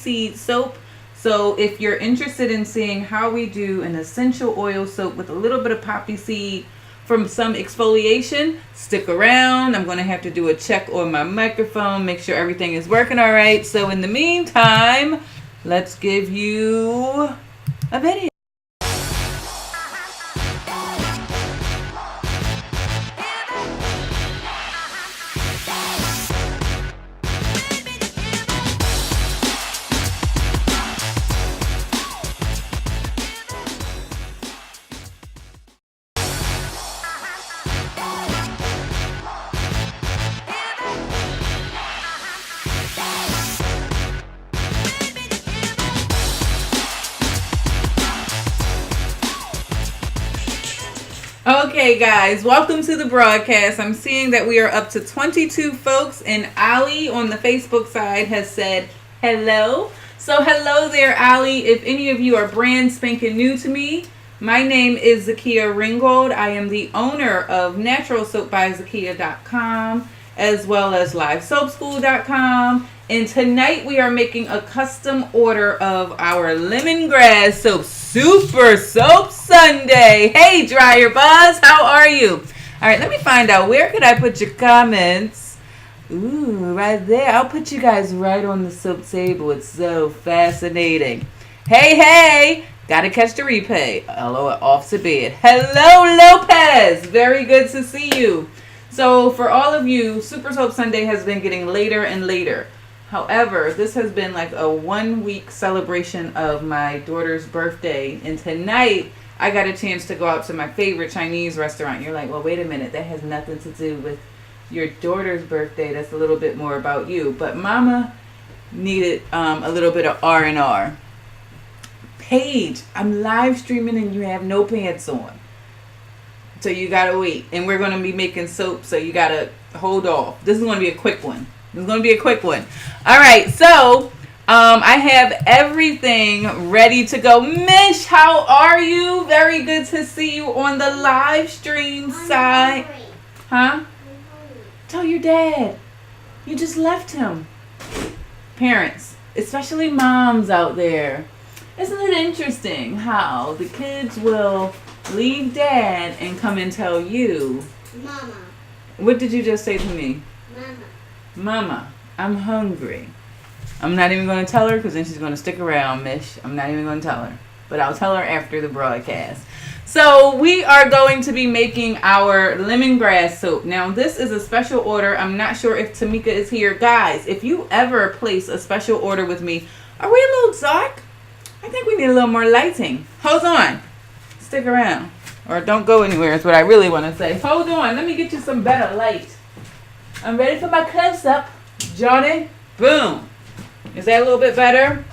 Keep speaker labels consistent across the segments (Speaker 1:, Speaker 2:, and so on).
Speaker 1: seed soap. So if you're interested in seeing how we do an essential oil soap with a little bit of poppy seed from some exfoliation, stick around. I'm going to have to do a check on my microphone, make sure everything is working all right. So in the meantime, let's give you a video. Okay guys, welcome to the broadcast. I'm seeing that we are up to 22 folks, and Ali on the Facebook side has said hello. So hello there, Ali. If any of you are brand spanking new to me, my name is Zakia Ringgold. I am the owner of naturalsoapbyzakia.com as well as livesoapschool.com. And tonight we are making a custom order of our lemongrass soap. Super Soap Sunday. Hey, Dryer Buzz, how are you? All right, let me find out. Where could I put your comments? Ooh, right there. I'll put you guys right on the soap table. It's so fascinating. Hey, gotta catch the replay. Hello, off to bed. Hello, Lopez. Very good to see you. So for all of you, Super Soap Sunday has been getting later and later. However, this has been like a 1 week celebration of my daughter's birthday. And tonight, I got a chance to go out to my favorite Chinese restaurant. You're like, well, wait a minute. That has nothing to do with your daughter's birthday. That's a little bit more about you. But Mama needed a little bit of R&R. Paige, I'm live streaming and you have no pants on. So you got to wait. And we're going to be making soap, so you got to hold off. This is going to be a quick one. It's going to be a quick one. All right, so I have everything ready to go. Mish, how are you? Very good to see you on the live stream side. Huh? Tell your dad. You just left him. Parents, especially moms out there. Isn't it interesting how the kids will leave dad and come and tell you? Mama. What did you just say to me? Mama, I'm hungry. I'm not even going to tell her because then she's going to stick around, Mish. I'm not even going to tell her. But I'll tell her after the broadcast. So we are going to be making our lemongrass soap. Now this is a special order. I'm not sure if Tamika is here. Guys, if you ever place a special order with me, are we a little dark? I think we need a little more lighting. Hold on. Stick around. Or don't go anywhere is what I really want to say. Hold on. Let me get you some better light. I'm ready for my close-up. Johnny, boom. Is that a little bit better?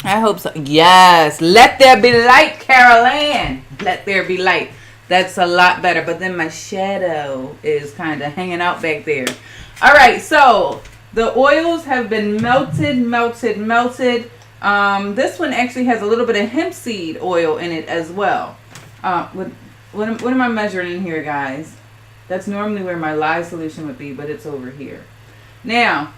Speaker 1: I hope so. Yes. Let there be light, Carol Ann. Let there be light. That's a lot better. But then my shadow is kind of hanging out back there. All right. So the oils have been melted. This one actually has a little bit of hemp seed oil in it as well. What am I measuring in here, guys? That's normally where my live solution would be, but it's over here. Now,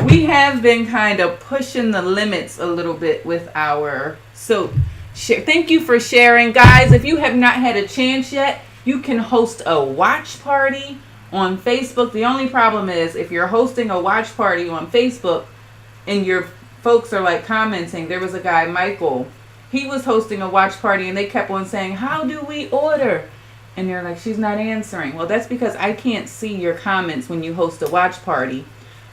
Speaker 1: we have been kind of pushing the limits a little bit with our soap. Thank you for sharing. Guys, if you have not had a chance yet, you can host a watch party on Facebook. The only problem is if you're hosting a watch party on Facebook and your folks are like commenting, there was a guy, Michael, he was hosting a watch party and they kept on saying, how do we order? And they're like, she's not answering. Well, that's because I can't see your comments when you host a watch party.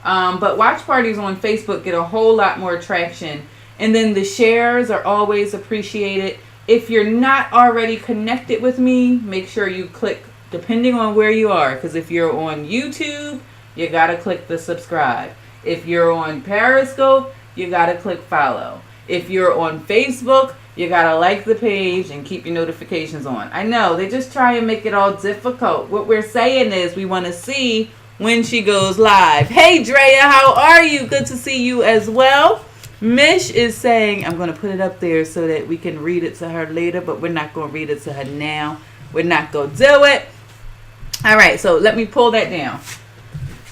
Speaker 1: But watch parties on Facebook get a whole lot more traction. And then the shares are always appreciated. If you're not already connected with me, make sure you click, depending on where you are. Because if you're on YouTube, you got to click the subscribe. If you're on Periscope, you got to click follow. If you're on Facebook, you got to like the page and keep your notifications on. I know, they just try and make it all difficult. What we're saying is we want to see when she goes live. Hey, Drea, how are you? Good to see you as well. Mish is saying, I'm going to put it up there so that we can read it to her later, but we're not going to read it to her now. We're not going to do it. All right, so let me pull that down.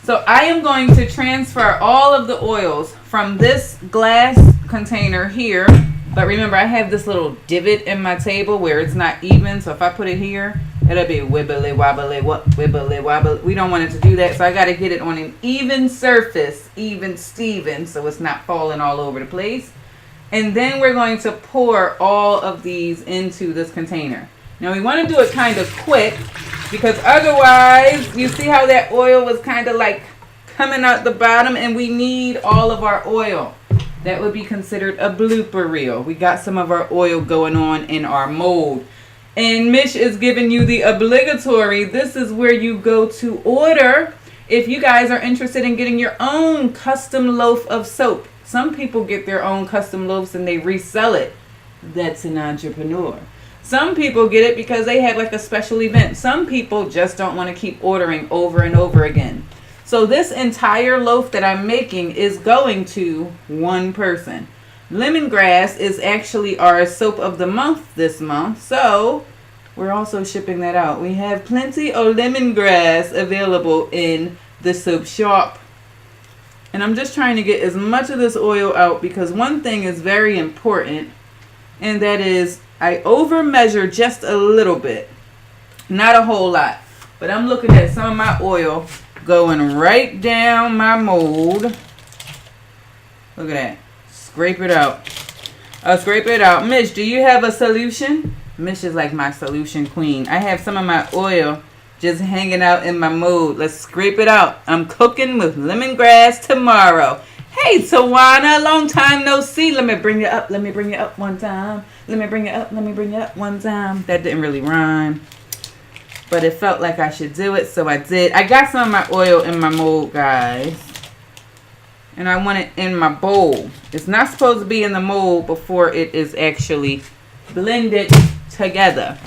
Speaker 1: So I am going to transfer all of the oils from this glass container here. But remember, I have this little divot in my table where it's not even. So if I put it here, it'll be wibbly wobbly, wibbly wobbly. We don't want it to do that. So I got to get it on an even surface, even Steven, so it's not falling all over the place. And then we're going to pour all of these into this container. Now we want to do it kind of quick because otherwise, you see how that oil was kind of like coming out the bottom, and we need all of our oil. That would be considered a blooper reel. We got some of our oil going on in our mold. And Mish is giving you the obligatory. This is where you go to order if you guys are interested in getting your own custom loaf of soap. Some people get their own custom loaves and they resell it. That's an entrepreneur. Some people get it because they have like a special event. Some people just don't want to keep ordering over and over again. So this entire loaf that I'm making is going to one person. Lemongrass is actually our soap of the month this month. So we're also shipping that out. We have plenty of lemongrass available in the soap shop. And I'm just trying to get as much of this oil out because one thing is very important. And that is I over measure just a little bit. Not a whole lot. But I'm looking at some of my oil going right down my mold. Look at that. Scrape it out. Scrape it out. Mish, do you have a solution? Mish is like my solution queen. I have some of my oil just hanging out in my mold. Let's scrape it out. I'm cooking with lemongrass tomorrow. Hey, Tawana, long time no see. Let me bring you up. Let me bring you up one time. Let me bring you up. Let me bring you up one time. That didn't really rhyme, but it felt like I should do it, so I did. I got some of my oil in my mold, guys, and I want it in my bowl. It's not supposed to be in the mold before it is actually blended together.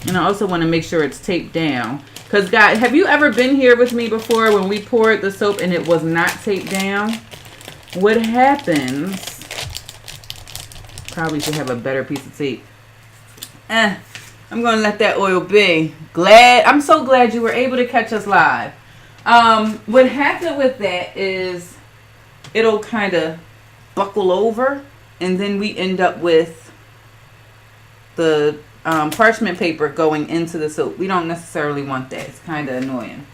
Speaker 1: And I also want to make sure it's taped down. Because, guys, have you ever been here with me before when we poured the soap and it was not taped down? What happens, probably should have a better piece of tape. I'm going to let that oil be. I'm so glad you were able to catch us live. What happened with that is it'll kind of buckle over, and then we end up with the parchment paper going into the soap. We don't necessarily want that. It's kind of annoying.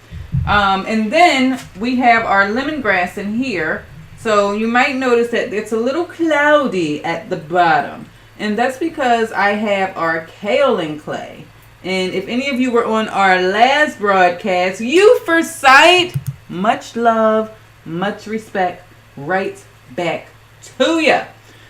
Speaker 1: And then we have our lemongrass in here. So you might notice that it's a little cloudy at the bottom. And that's because I have our kaolin clay. And if any of you were on our last broadcast, you for sight, much love, much respect, right back to ya.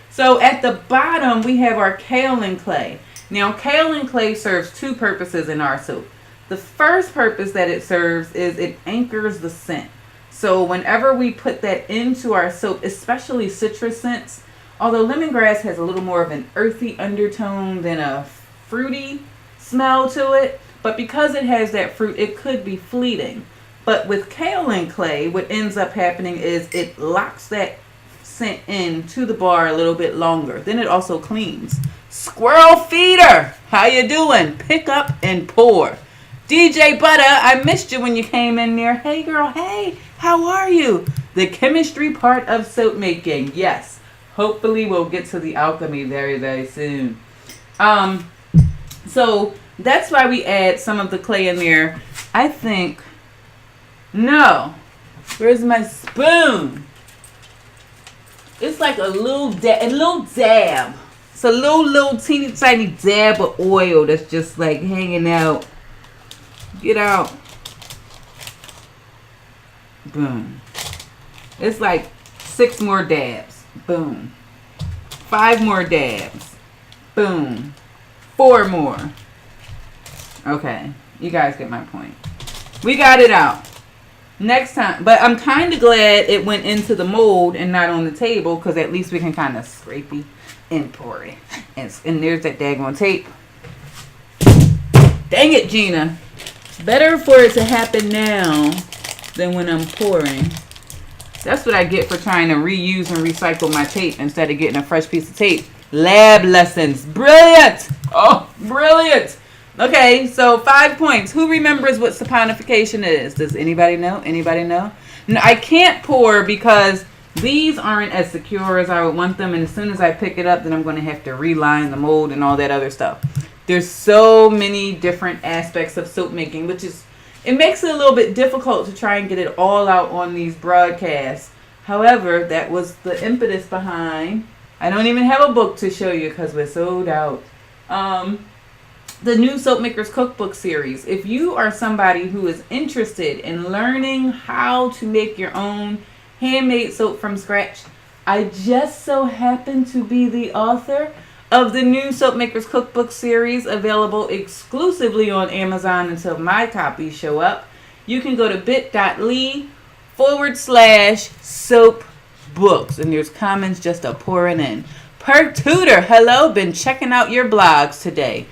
Speaker 1: So at the bottom, we have our kaolin clay. Now, kaolin clay serves two purposes in our soap. The first purpose that it serves is it anchors the scent. So whenever we put that into our soap, especially citrus scents, although lemongrass has a little more of an earthy undertone than a fruity smell to it, but because it has that fruit, it could be fleeting. But with kaolin clay, what ends up happening is it locks that scent in to the bar a little bit longer. Then it also cleans. Squirrel feeder, how you doing? Pick up and pour. DJ Butter, I missed you when you came in there. Hey girl, hey, how are you? The chemistry part of soap making. Yes, hopefully we'll get to the alchemy very, very soon. So that's why we add some of the clay in there. I think, no, where's my spoon? It's like a little dab. It's a little teeny tiny dab of oil that's just like hanging out. Get out. Boom. It's like 6 more dabs. Boom. 5 more dabs. Boom. 4 more. Okay. You guys get my point. We got it out. Next time. But I'm kind of glad it went into the mold and not on the table, because at least we can kind of scrape it and pour it. And there's that daggone tape. Dang it, Gina. Better for it to happen now than when I'm pouring. That's what I get for trying to reuse and recycle my tape instead of getting a fresh piece of tape. Lab lessons. Brilliant. Oh, brilliant. Okay, so 5 points. Who remembers what saponification is? Does anybody know? Anybody know? I can't pour because these aren't as secure as I would want them. And as soon as I pick it up, then I'm going to have to reline the mold and all that other stuff. There's so many different aspects of soap making, which is, it makes it a little bit difficult to try and get it all out on these broadcasts. However, that was the impetus behind. I don't even have a book to show you because we're sold out. The new Soap Makers Cookbook series. If you are somebody who is interested in learning how to make your own handmade soap from scratch, I just so happen to be the author of the new Soap Makers Cookbook series, available exclusively on Amazon until my copies show up. You can go to bit.ly/soap books, and there's comments just a pouring in. Per Tutor, hello, been checking out your blogs today.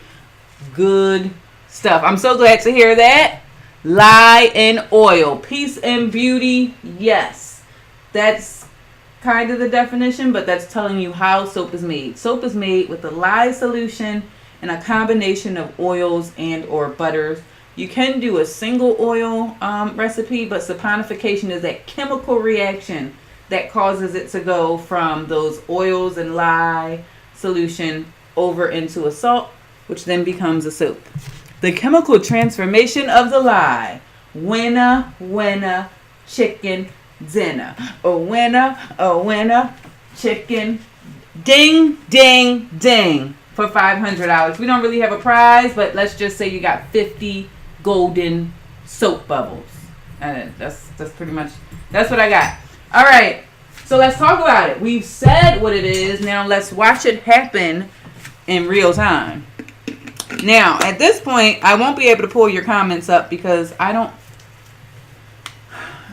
Speaker 1: Good stuff. I'm so glad to hear that. Lye and oil, peace and beauty. Yes, that's kind of the definition, but that's telling you how soap is made. Soap is made with a lye solution and a combination of oils and or butters. You can do a single oil recipe, but saponification is that chemical reaction that causes it to go from those oils and lye solution over into a salt, which then becomes a soap. The chemical transformation of the lye. Winner, winner, chicken dinner. A winner, chicken. Ding, ding, ding. For $500. We don't really have a prize, but let's just say you got 50 golden soap bubbles. And that's pretty much, that's what I got. All right, so let's talk about it. We've said what it is. Now let's watch it happen in real time. Now, at this point, I won't be able to pull your comments up because I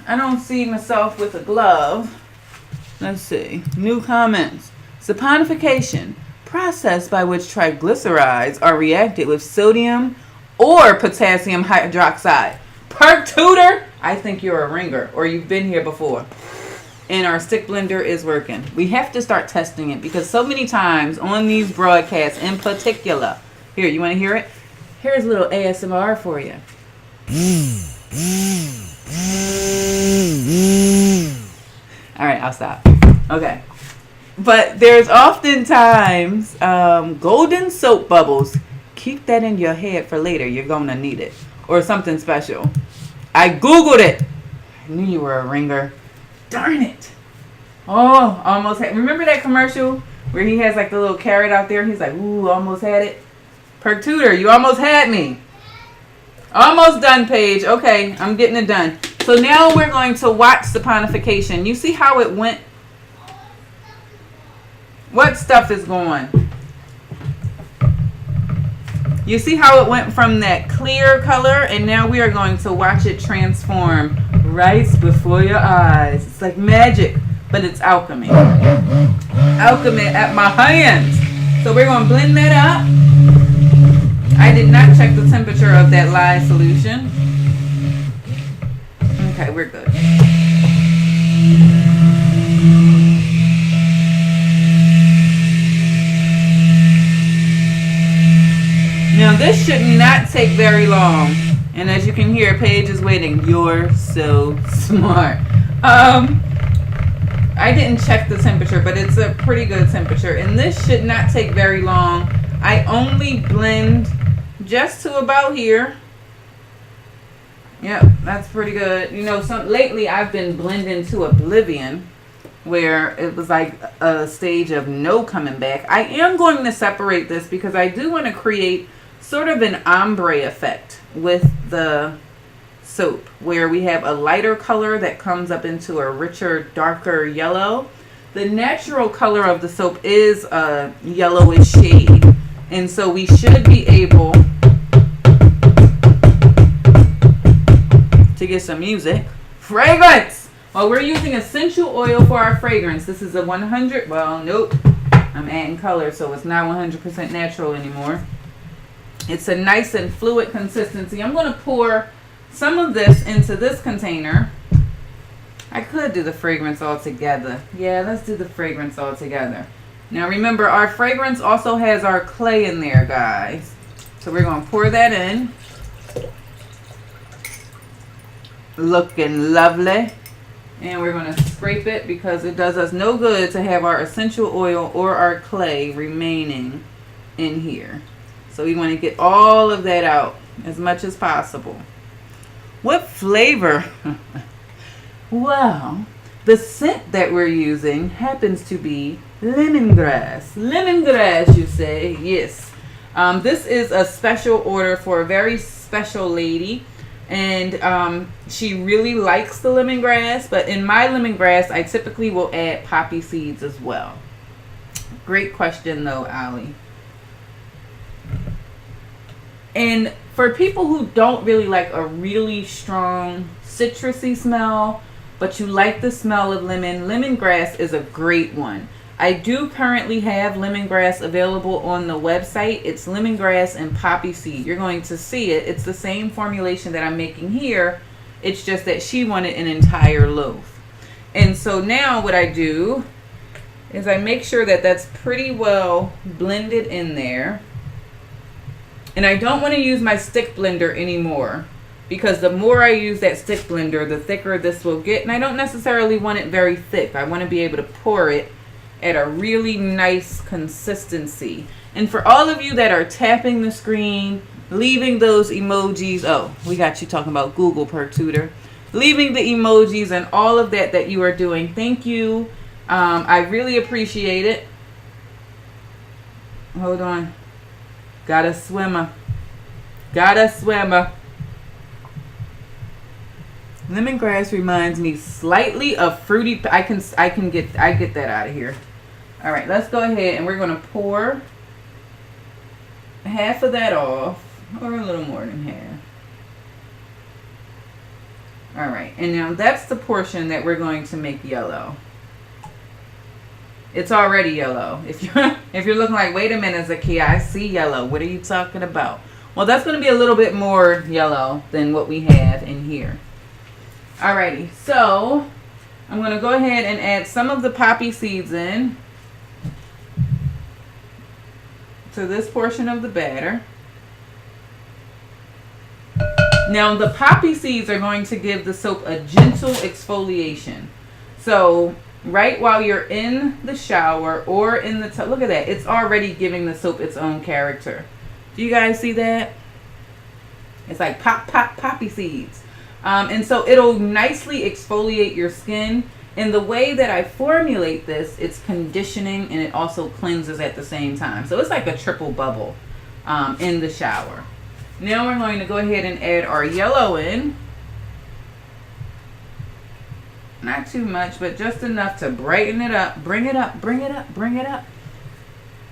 Speaker 1: don't see myself with a glove. Let's see. New comments. Saponification. Process by which triglycerides are reacted with sodium or potassium hydroxide. Per Tutor, I think you're a ringer or you've been here before. And our stick blender is working. We have to start testing it because so many times on these broadcasts in particular. Here, you want to hear it? Here's a little ASMR for you. All right, I'll stop. Okay. But there's oftentimes golden soap bubbles. Keep that in your head for later. You're going to need it. Or something special. I Googled it. I knew you were a ringer. Darn it. Oh, almost had. Remember that commercial where he has like the little carrot out there? He's like, ooh, almost had it. Per Tutor, you almost had me. Almost done, Paige. Okay, I'm getting it done. So now we're going to watch saponification. You see how it went? What stuff is going? You see how it went from that clear color, and now we are going to watch it transform right before your eyes. It's like magic, but it's alchemy. Alchemy at my hands. So we're going to blend that up. I did not check the temperature of that lye solution. Okay, we're good. Now this should not take very long. And as you can hear, Paige is waiting. You're so smart. I didn't check the temperature, but it's a pretty good temperature. And this should not take very long. I only blend just to about here. Yep, that's pretty good. You know, lately I've been blending to oblivion, where it was like a stage of no coming back. I am going to separate this because I do want to create sort of an ombre effect with the soap, where we have a lighter color that comes up into a richer, darker yellow. The natural color of the soap is a yellowish shade, and so we should be able to get some music. Fragrance! Well, we're using essential oil for our fragrance. This is a 100, well, nope. I'm adding color, so it's not 100% natural anymore. It's a nice and fluid consistency. I'm going to pour some of this into this container. I could do the fragrance all together. Yeah, let's do the fragrance all together. Now remember, our fragrance also has our clay in there, guys. So we're going to pour that in. Looking lovely. And we're going to scrape it because it does us no good to have our essential oil or our clay remaining in here. So we want to get all of that out as much as possible. What flavor? Well, the scent that we're using happens to be lemongrass. Lemongrass, you say? Yes. This is a special order for a very special lady. And she really likes the lemongrass. But in my lemongrass, I typically will add poppy seeds as well. Great question, though, Allie. And for people who don't really like a really strong citrusy smell, but you like the smell of lemon, lemongrass is a great one. I do currently have lemongrass available on the website. It's lemongrass and poppy seed. You're going to see it. It's the same formulation that I'm making here. It's just that she wanted an entire loaf. And so now what I do is I make sure that that's pretty well blended in there. And I don't want to use my stick blender anymore, because the more I use that stick blender, the thicker this will get. And I don't necessarily want it very thick. I want to be able to pour it at a really nice consistency. And for all of you that are tapping the screen, leaving those emojis, oh, we got you talking about Google per tutor, leaving the emojis and all of that you are doing, thank you. I really appreciate it. Hold on. Got a swimmer. Got a swimmer. Lemongrass reminds me slightly of fruity. I get that out of here. All right, let's go ahead and we're going to pour half of that off, or a little more than half. All right, and now that's the portion that we're going to make yellow. It's already yellow. If you're looking like, wait a minute, Zakia, I see yellow. What are you talking about? Well, that's going to be a little bit more yellow than what we have in here. Alrighty, so I'm going to go ahead and add some of the poppy seeds in to this portion of the batter. Now, the poppy seeds are going to give the soap a gentle exfoliation. So right while you're in the shower or in the tub, look at that. It's already giving the soap its own character. Do you guys see that? It's like pop, pop, poppy seeds. And so it'll nicely exfoliate your skin. And the way that I formulate this, it's conditioning and it also cleanses at the same time. So it's like a triple bubble in the shower. Now we're going to go ahead and add our yellow in. Not too much, but just enough to brighten it up. Bring it up, bring it up, bring it up.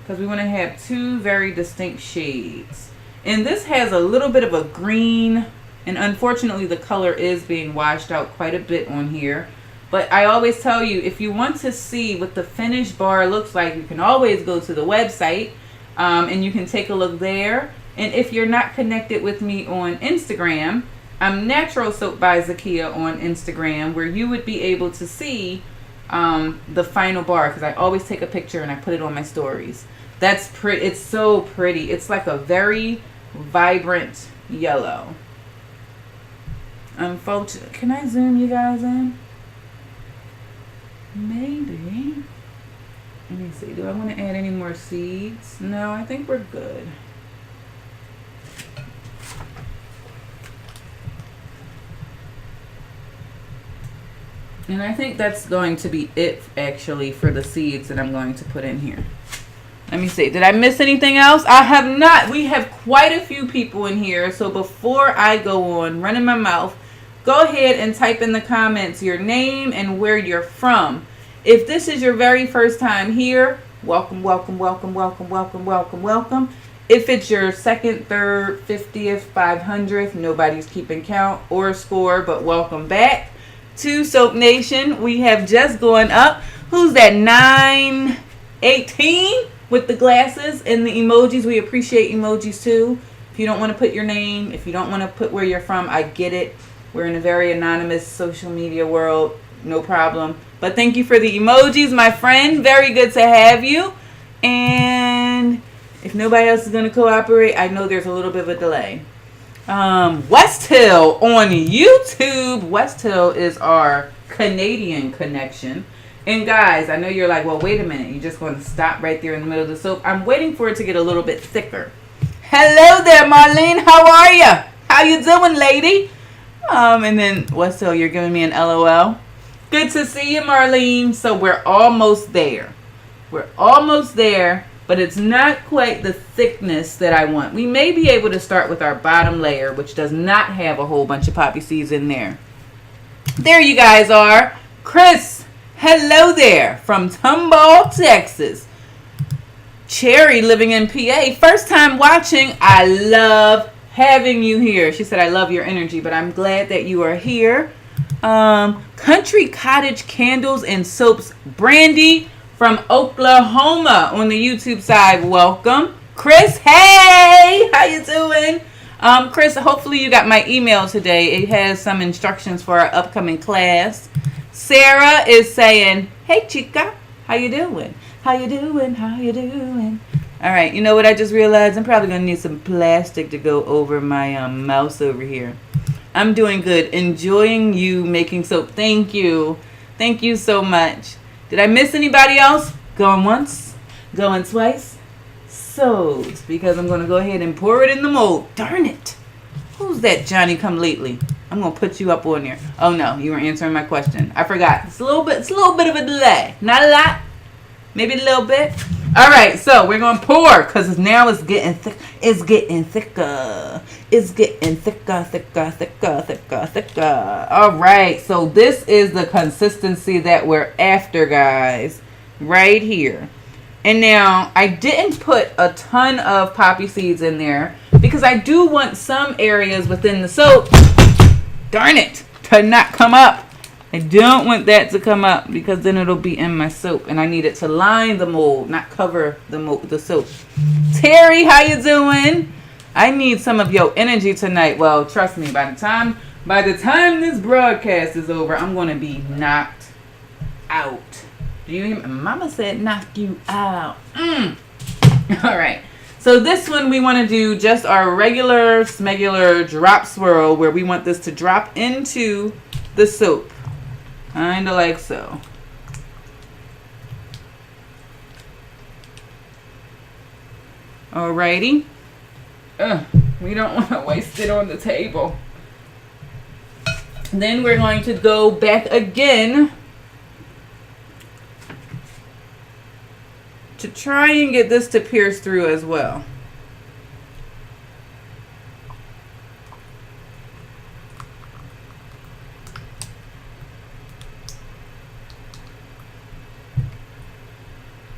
Speaker 1: Because we want to have two very distinct shades. And this has a little bit of a green, and unfortunately the color is being washed out quite a bit on here. But I always tell you, if you want to see what the finished bar looks like, you can always go to the website and you can take a look there. And if you're not connected with me on Instagram, I'm Natural Soap by Zakia on Instagram, where you would be able to see the final bar, because I always take a picture and I put it on my stories. That's pretty. It's so pretty. It's like a very vibrant yellow. Unfortunately, can I zoom you guys in? Maybe. Let me see. Do I want to add any more seeds? No, I think we're good. And I think that's going to be it, actually, for the seeds that I'm going to put in here. Let me see. Did I miss anything else? I have not. We have quite a few people in here. So before I go on running my mouth, go ahead and type in the comments your name and where you're from. If this is your very first time here, welcome, welcome, welcome, welcome, welcome, welcome, welcome. If it's your second, third, 50th, 500th, nobody's keeping count or score, but welcome back to Soap Nation. We have just gone up. Who's that? 918 with the glasses and the emojis. We appreciate emojis too. If you don't want to put your name, if you don't want to put where you're from, I get it. We're in a very anonymous social media world. No problem. But thank you for the emojis, my friend. Very good to have you. And if nobody else is going to cooperate, I know there's a little bit of a delay. West Hill on YouTube. West Hill is our Canadian connection. And guys, I know you're like, well, wait a minute. You're just going to stop right there in the middle of the soap. I'm waiting for it to get a little bit thicker. Hello there, Marlene. How are you? How you doing, lady? And then, what's so? You're giving me an LOL? Good to see you, Marlene. So we're almost there. We're almost there, but it's not quite the thickness that I want. We may be able to start with our bottom layer, which does not have a whole bunch of poppy seeds in there. There you guys are. Chris, hello there from Tomball, Texas. Cherry living in PA. First time watching. I love having you here. She said, I love your energy, but I'm glad that you are here. Country Cottage Candles and Soaps. Brandy from Oklahoma on the YouTube side. Welcome. Chris, hey! How you doing? Chris, hopefully you got my email today. It has some instructions for our upcoming class. Sarah is saying, hey, chica. How you doing? How you doing? How you doing? All right, you know what I just realized? I'm probably going to need some plastic to go over my mouse over here. I'm doing good. Enjoying you making soap. Thank you. Thank you so much. Did I miss anybody else? Going once, going twice. Sold. Because I'm going to go ahead and pour it in the mold. Darn it. Who's that Johnny come lately? I'm going to put you up on there. Oh, no. You were answering my question. I forgot. It's a little bit of a delay. Not a lot. Maybe a little bit. All right, so we're going to pour because now it's getting thick. It's getting thicker. It's getting thicker, thicker, thicker, thicker, thicker. All right, so this is the consistency that we're after, guys, right here. And now I didn't put a ton of poppy seeds in there because I do want some areas within the soap, darn it, to not come up. I don't want that to come up because then it'll be in my soap. And I need it to line the mold, not cover the soap. Terry, how you doing? I need some of your energy tonight. Well, trust me, by the time this broadcast is over, I'm going to be knocked out. Do you hear me? Mama said knock you out. All right. So this one we want to do just our regular smegular drop swirl where we want this to drop into the soap. Kind of like so. Alrighty. We don't want to waste it on the table. Then we're going to go back again to try and get this to pierce through as well.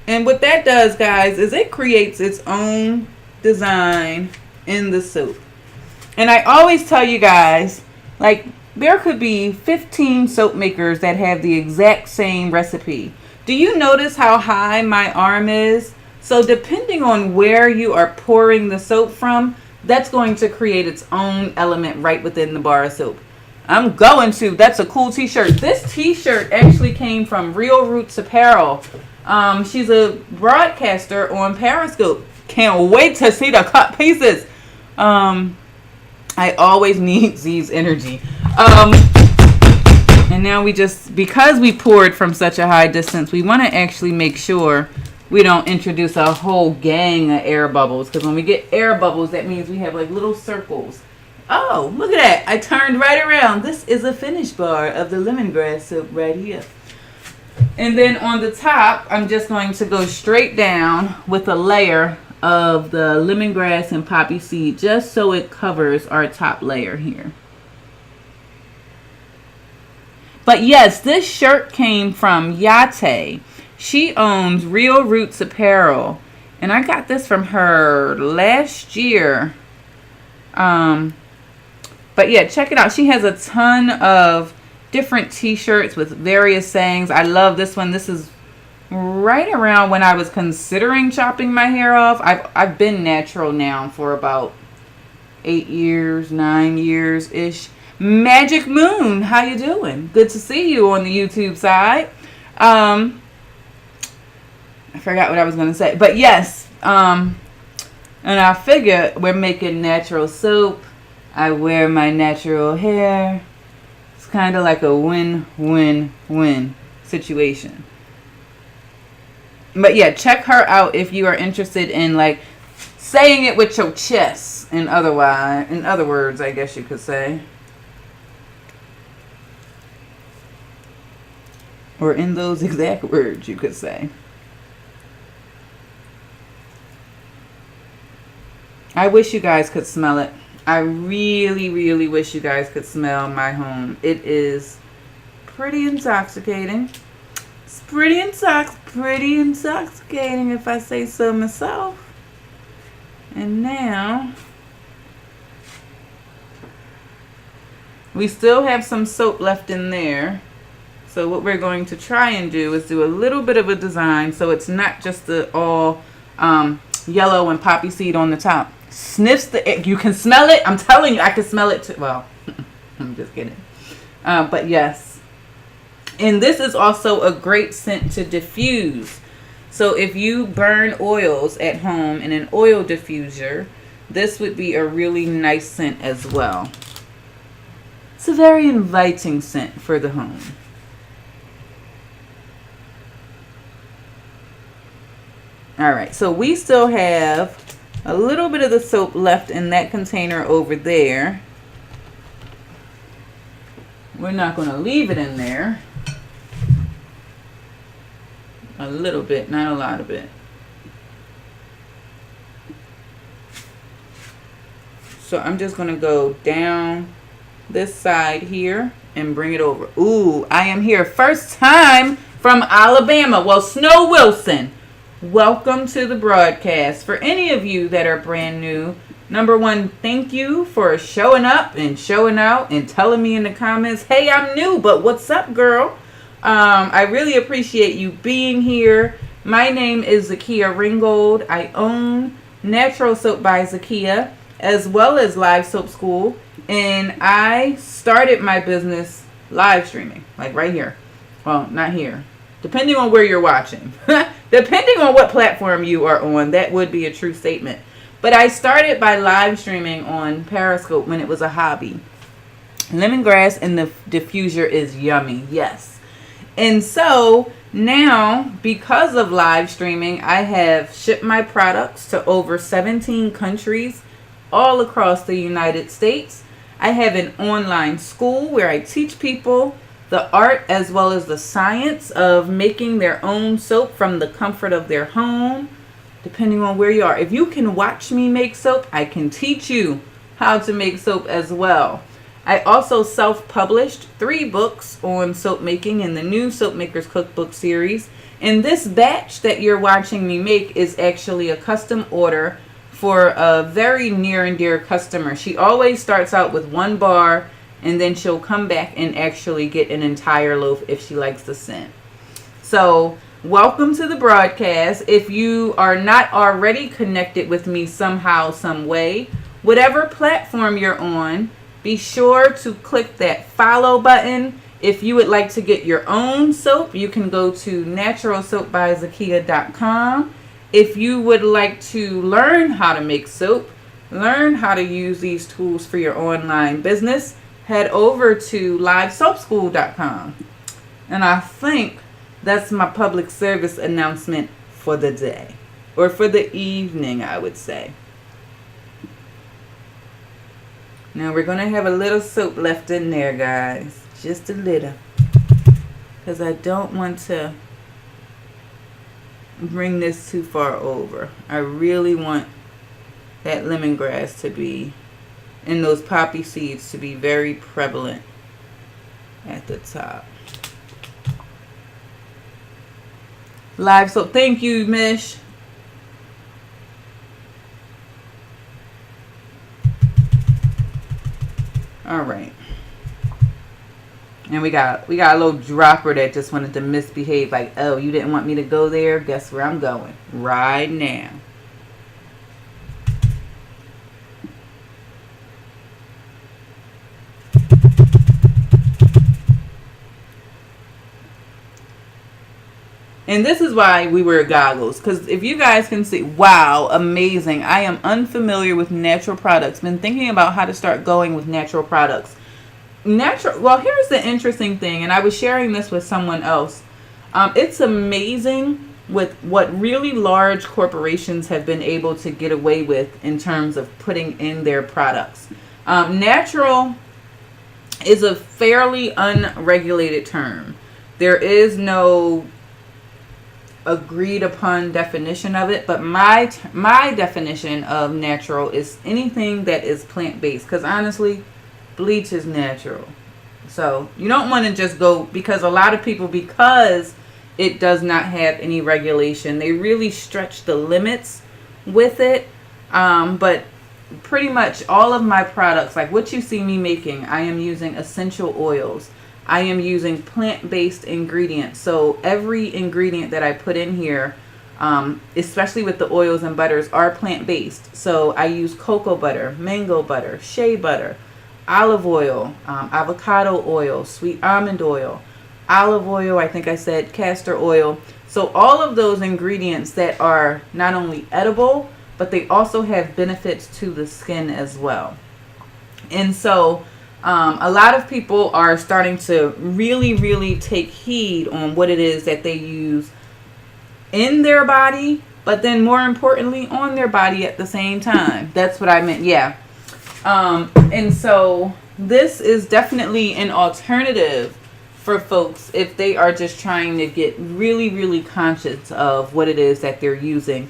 Speaker 1: And what that does, guys, is it creates its own design in the soap. And I always tell you guys, like, there could be 15 soap makers that have the exact same recipe. Do you notice how high my arm is? So depending on where you are pouring the soap from, that's going to create its own element right within the bar of soap. That's a cool t-shirt. This t-shirt actually came from Real Roots Apparel. She's a broadcaster on Periscope. Can't wait to see the cut pieces. I always need Z's energy. And now because we poured from such a high distance, we want to actually make sure we don't introduce a whole gang of air bubbles. Because when we get air bubbles, that means we have like little circles. Oh, look at that. I turned right around. This is a finish bar of the lemongrass soap right here. And then on the top, I'm just going to go straight down with a layer of the lemongrass and poppy seed just so it covers our top layer here. But yes, this shirt came from Yate. She owns Real Roots Apparel. And I got this from her last year. But yeah, check it out. She has a ton of different t-shirts with various sayings. I love this one. This is right around when I was considering chopping my hair off. I've been natural now for about 8 years, 9 years ish. Magic Moon, how you doing? Good to see you on the YouTube side. I forgot what I was going to say, but yes. And I figure we're making natural soap. I wear my natural hair. It's kind of like a win-win-win situation. But yeah, check her out if you are interested in like saying it with your chest. In other words, I guess you could say. Or in those exact words, you could say. I wish you guys could smell it. I really, really wish you guys could smell my home. It is pretty intoxicating. It's pretty intoxicating if I say so myself. And now, we still have some soap left in there. So what we're going to try and do is do a little bit of a design so it's not just the all yellow and poppy seed on the top. Sniffs the, you can smell it. I'm telling you, I can smell it too. Well, I'm just kidding. But yes. And this is also a great scent to diffuse. So if you burn oils at home in an oil diffuser, this would be a really nice scent as well. It's a very inviting scent for the home. All right, so we still have a little bit of the soap left in that container over there. We're not going to leave it in there. A little bit, not a lot of it. So I'm just going to go down this side here and bring it over. Ooh, I am here. First time from Alabama. Well, Snow Wilson. Welcome to the broadcast. For any of you that are brand new, number one, thank you for showing up and showing out and telling me in the comments, hey, I'm new, but what's up, girl? I really appreciate you being here. My name is Zakia Ringgold. I own Natural Soap by Zakia as well as Live Soap School. And I started my business live streaming, like right here. Well, not here. Depending on where you're watching. Depending on what platform you are on, that would be a true statement. But I started by live streaming on Periscope when it was a hobby. Lemongrass and the diffuser is yummy, yes. And so now, because of live streaming, I have shipped my products to over 17 countries all across the United States. I have an online school where I teach people the art as well as the science of making their own soap from the comfort of their home, depending on where you are. If you can watch me make soap, I can teach you how to make soap as well. I also self-published 3 books on soap making in the new Soap Makers Cookbook series. And this batch that you're watching me make is actually a custom order for a very near and dear customer. She always starts out with 1 bar, and then she'll come back and actually get an entire loaf if she likes the scent. So welcome to the broadcast. If you are not already connected with me somehow, some way, whatever platform you're on, be sure to click that follow button. If you would like to get your own soap, you can go to naturalsoapbyzakia.com. If you would like to learn how to make soap, learn how to use these tools for your online business, head over to livesoapschool.com. And I think that's my public service announcement for the day. Or for the evening, I would say. Now we're going to have a little soap left in there, guys. Just a little. Because I don't want to bring this too far over. I really want that lemongrass to be, and those poppy seeds to be very prevalent at the top. Live soap. Thank you, Mish. All right. And we got a little dropper that just wanted to misbehave, like, oh, you didn't want me to go there? Guess where I'm going right now. And this is why we wear goggles, because if you guys can see, wow, amazing. I am unfamiliar with natural products. Been thinking about how to start going with natural products. natural. Well, here's the interesting thing, and I was sharing this with someone else. It's amazing with what really large corporations have been able to get away with in terms of putting in their products. Natural is a fairly unregulated term. There is no agreed upon definition of it, but my definition of natural is anything that is plant-based, because honestly, bleach is natural. So you don't want to just go, because a lot of people, because it does not have any regulation, they really stretch the limits with it. But pretty much all of my products, like what you see me making, I am using essential oils. I am using plant-based ingredients. So every ingredient that I put in here, especially with the oils and butters, are plant-based. So I use cocoa butter, mango butter, shea butter, olive oil, avocado oil, sweet almond oil, olive oil, I think I said castor oil. So all of those ingredients that are not only edible, but they also have benefits to the skin as well. And so a lot of people are starting to really take heed on what it is that they use in their body, but then more importantly on their body at the same time. That's what I meant. Yeah. And so this is definitely an alternative for folks if they are just trying to get really conscious of what it is that they're using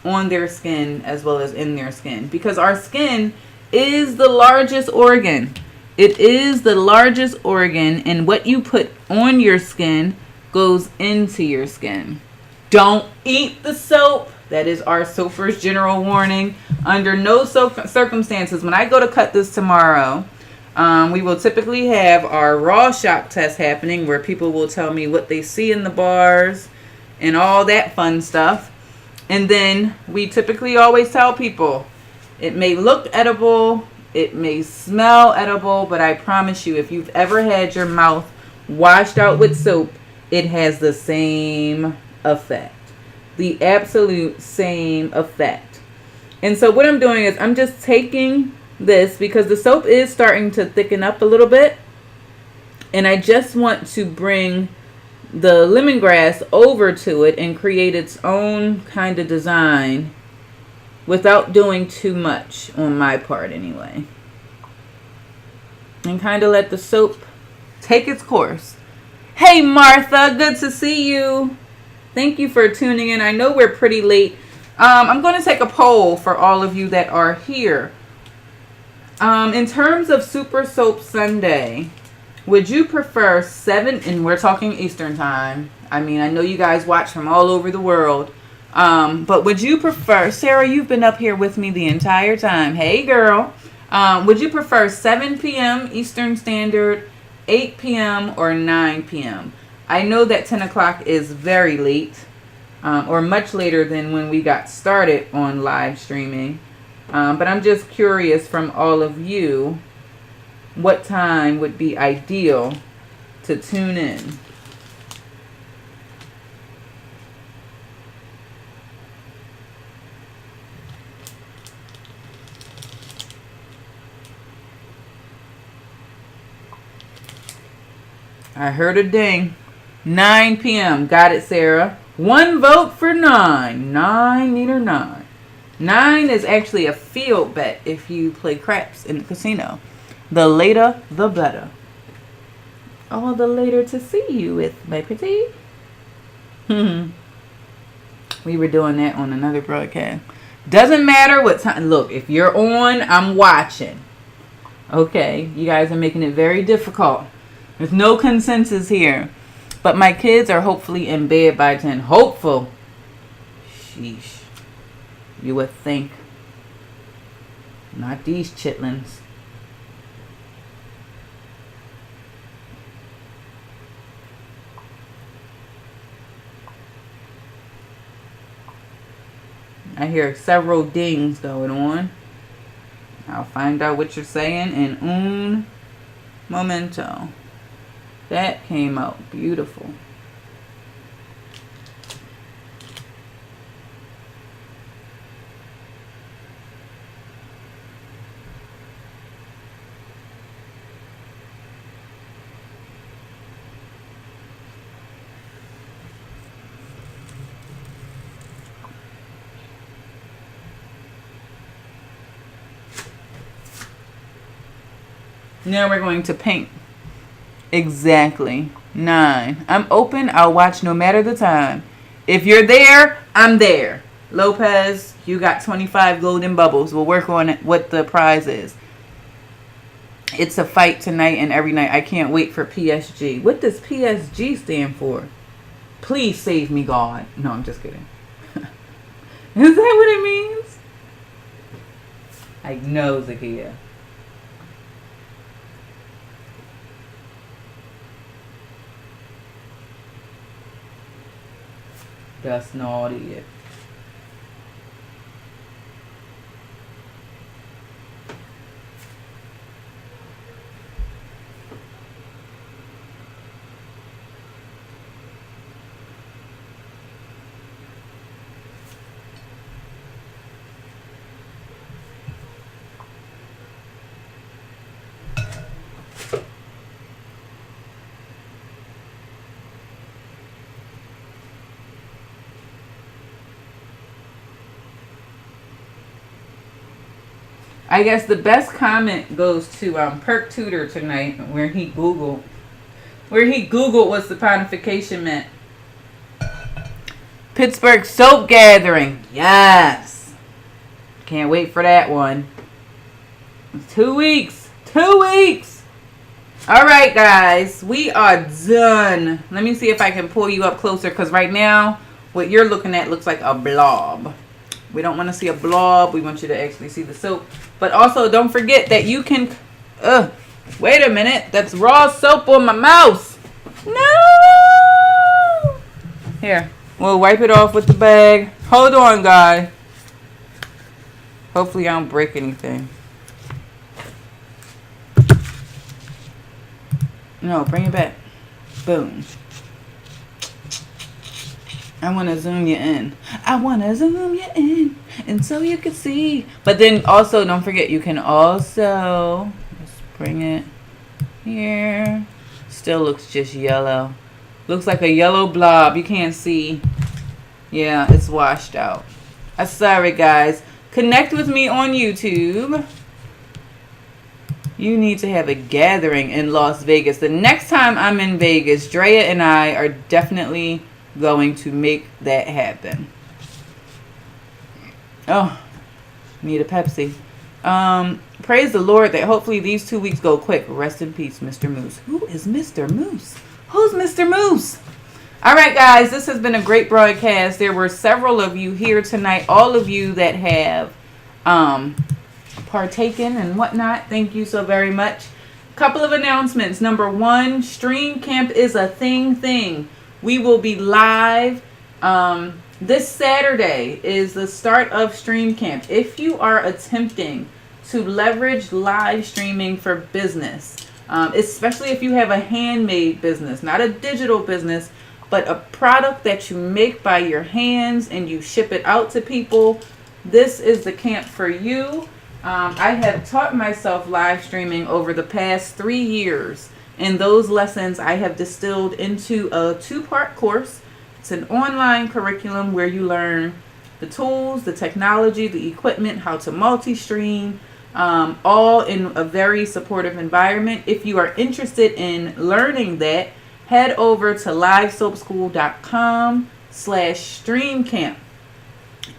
Speaker 1: on their skin as well as in their skin, because our skin is the largest organ. It is the largest organ, and what you put on your skin goes into your skin. Don't eat the soap. That is our so first general warning. Under no circumstances, when I go to cut this tomorrow, we will typically have our raw shock test happening, where people will tell me what they see in the bars and all that fun stuff. And then we typically always tell people, it may look edible, it may smell edible, but I promise you, if you've ever had your mouth washed out with soap, it has the same effect. The absolute same effect. And so what I'm doing is I'm just taking this, because the soap is starting to thicken up a little bit, and I just want to bring the lemongrass over to it and create its own kind of design without doing too much on my part anyway, and kind of let the soap take its course. Hey Martha, good to see you. Thank you for tuning in. I know we're pretty late. I'm going to take a poll for all of you that are here. In terms of Super Soap Sunday, would you prefer 7, and we're talking Eastern time. I mean, I know you guys watch from all over the world. But would you prefer, Sarah, you've been up here with me the entire time. Hey girl. Would you prefer 7 p.m. Eastern Standard, 8 p.m. or 9 p.m.? I know that 10 o'clock is very late, or much later than when we got started on live streaming. But I'm just curious from all of you, what time would be ideal to tune in? I heard a ding. 9 p.m. Got it, Sarah. 1 vote for 9. 9, neither 9. 9 is actually a field bet if you play craps in the casino. The later, the better. All the later to see you with, my pretty. We were doing that on another broadcast. Doesn't matter what time. Look, if you're on, I'm watching. Okay, you guys are making it very difficult. There's no consensus here. But my kids are hopefully in bed by 10. Hopeful. Sheesh. You would think. Not these chitlins. I hear several dings going on. I'll find out what you're saying in un momento. That came out beautiful. Now we're going to paint. Exactly. 9. I'm open. I'll watch no matter the time. If you're there, I'm there. Lopez, you got 25 golden bubbles. We'll work on it, what the prize is. It's a fight tonight and every night. I can't wait for PSG. What does PSG stand for? Please save me, God. No, I'm just kidding. Is that what it means? I know, Zakia. That's naughty. I guess the best comment goes to Perk Tutor tonight, where he Googled what saponification meant. Pittsburgh soap gathering. Yes. Can't wait for that one. 2 weeks. 2 weeks. All right, guys. We are done. Let me see if I can pull you up closer, because right now, what you're looking at looks like a blob. We don't want to see a blob. We want you to actually see the soap. But also, don't forget that you can... wait a minute. That's raw soap on my mouse. No! Here. We'll wipe it off with the bag. Hold on, guy. Hopefully I don't break anything. No, bring it back. Boom. I want to zoom you in. I want to zoom you in. And so you can see. But then also, don't forget, you can also... Let's bring it here. Still looks just yellow. Looks like a yellow blob. You can't see. Yeah, it's washed out. I'm sorry, guys. Connect with me on YouTube. You need to have a gathering in Las Vegas. The next time I'm in Vegas, Drea and I are definitely... going to make that happen. Oh, need a Pepsi. Praise the Lord that hopefully these 2 weeks go quick. Rest in peace, Mr. Moose. Who is Mr. Moose? Who's Mr. Moose? All right, guys, this has been a great broadcast. There were several of you here tonight. All of you that have partaken and whatnot. Thank you so very much. Couple of announcements. Number 1, Stream Camp is a thing. We will be live. This Saturday is the start of Stream Camp. If you are attempting to leverage live streaming for business, especially if you have a handmade business, not a digital business, but a product that you make by your hands and you ship it out to people, this is the camp for you. I have taught myself live streaming over the past 3 years. And those lessons I have distilled into a 2-part course. It's an online curriculum where you learn the tools, the technology, the equipment, how to multi-stream, all in a very supportive environment. If you are interested in learning that, head over to livesoapschool.com/streamcamp.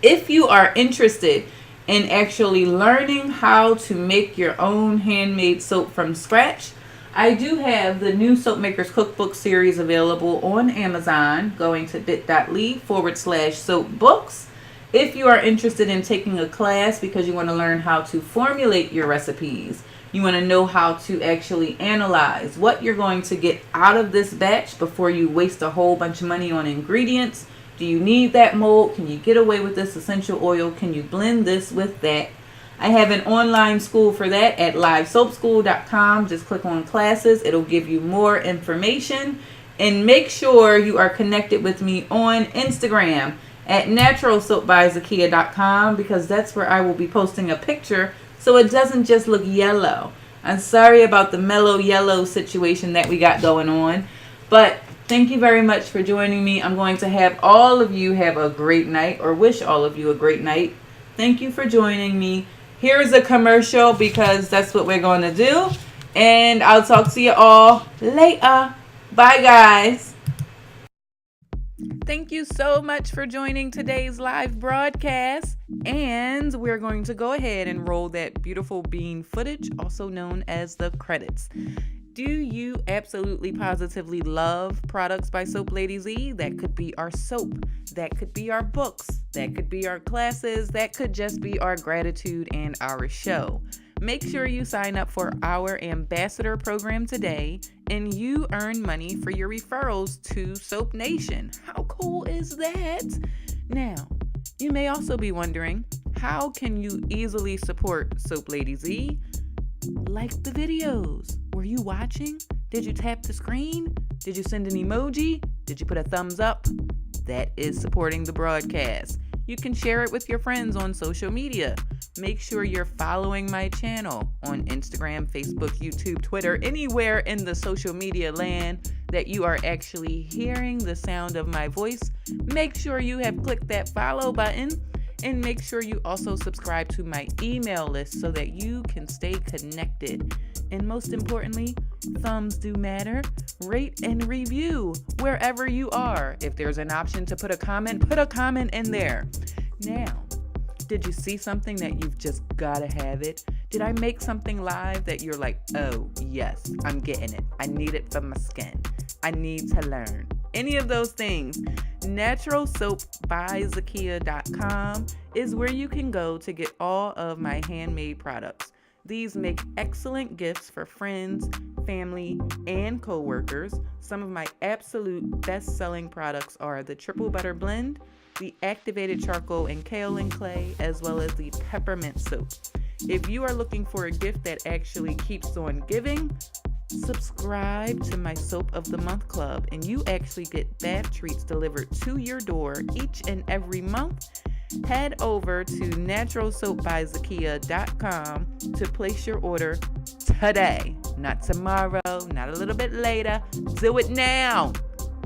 Speaker 1: If you are interested in actually learning how to make your own handmade soap from scratch, I do have the new Soap Makers Cookbook series available on Amazon, going to bit.ly/soap books. If you are interested in taking a class because you want to learn how to formulate your recipes, you want to know how to actually analyze what you're going to get out of this batch before you waste a whole bunch of money on ingredients. Do you need that mold? Can you get away with this essential oil? Can you blend this with that? I have an online school for that at livesoapschool.com. Just click on classes. It'll give you more information. And make sure you are connected with me on Instagram at naturalsoapbyzakia.com, because that's where I will be posting a picture so it doesn't just look yellow. I'm sorry about the mellow yellow situation that we got going on. But thank you very much for joining me. I'm going to have all of you have a great night, or wish all of you a great night. Thank you for joining me. Here's a commercial, because that's what we're going to do. And I'll talk to you all later. Bye, guys. Thank you so much for joining today's live broadcast. And we're going to go ahead and roll that beautiful bean footage, also known as the credits. Do you absolutely positively love products by Soap Lady Z? That could be our soap. That could be our books. That could be our classes. That could just be our gratitude and our show. Make sure you sign up for our ambassador program today and you earn money for your referrals to Soap Nation. How cool is that? Now, you may also be wondering, how can you easily support Soap Lady Z? Like the videos. Were you watching? Did you tap the screen? Did you send an emoji? Did you put a thumbs up? That is supporting the broadcast. You can share it with your friends on social media. Make sure you're following my channel on Instagram, Facebook, YouTube, Twitter, anywhere in the social media land that you are actually hearing the sound of my voice. Make sure you have clicked that follow button. And make sure you also subscribe to my email list so that you can stay connected. And most importantly, thumbs do matter. Rate and review wherever you are. If there's an option to put a comment in there. Now, did you see something that you've just gotta have it? Did I make something live that you're like, oh yes, I'm getting it. I need it for my skin. I need to learn. Any of those things. naturalsoapbyzakia.com is where you can go to get all of my handmade products. These make excellent gifts for friends, family, and co-workers. Some of my absolute best-selling products are the Triple Butter Blend, the Activated Charcoal and Kaolin Clay, as well as the Peppermint Soap. If you are looking for a gift that actually keeps on giving, subscribe to my Soap of the Month Club, and you actually get bath treats delivered to your door each and every month. Head over to naturalsoapbyzakia.com to place your order today. Not tomorrow, not a little bit later. Do it now.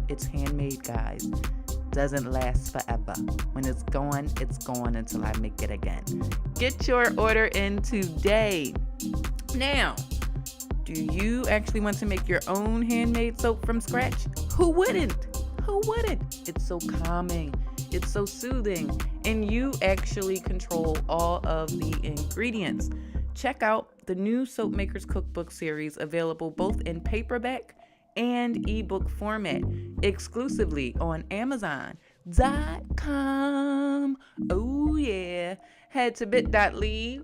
Speaker 1: It's handmade, guys. Doesn't last forever. When it's gone until I make it again. Get your order in today. Now, do you actually want to make your own handmade soap from scratch? Who wouldn't? Who wouldn't? It's so calming. It's so soothing. And you actually control all of the ingredients. Check out the new Soap Makers Cookbook series, available both in paperback and ebook format, exclusively on Amazon.com. Oh yeah. Head to bit.ly/soap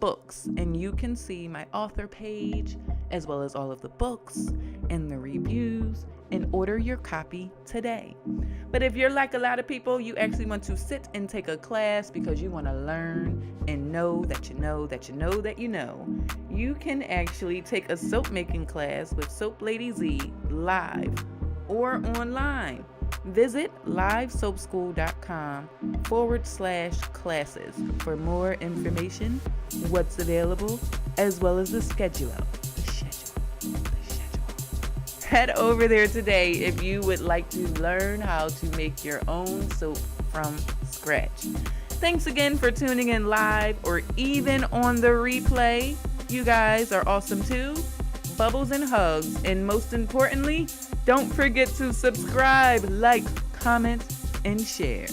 Speaker 1: books and you can see my author page as well as all of the books and the reviews, and order your copy today. But if you're like a lot of people, you actually want to sit and take a class because you want to learn and know that you know that you know that you know, you can actually take a soap making class with Soap Lady Z live or online. Visit livesoapschool.com/classes for more information, what's available, as well as the schedule. Head over there today if you would like to learn how to make your own soap from scratch. Thanks again for tuning in live or even on the replay. You guys are awesome too. Bubbles and hugs, and most importantly, don't forget to subscribe, like, comment, and share.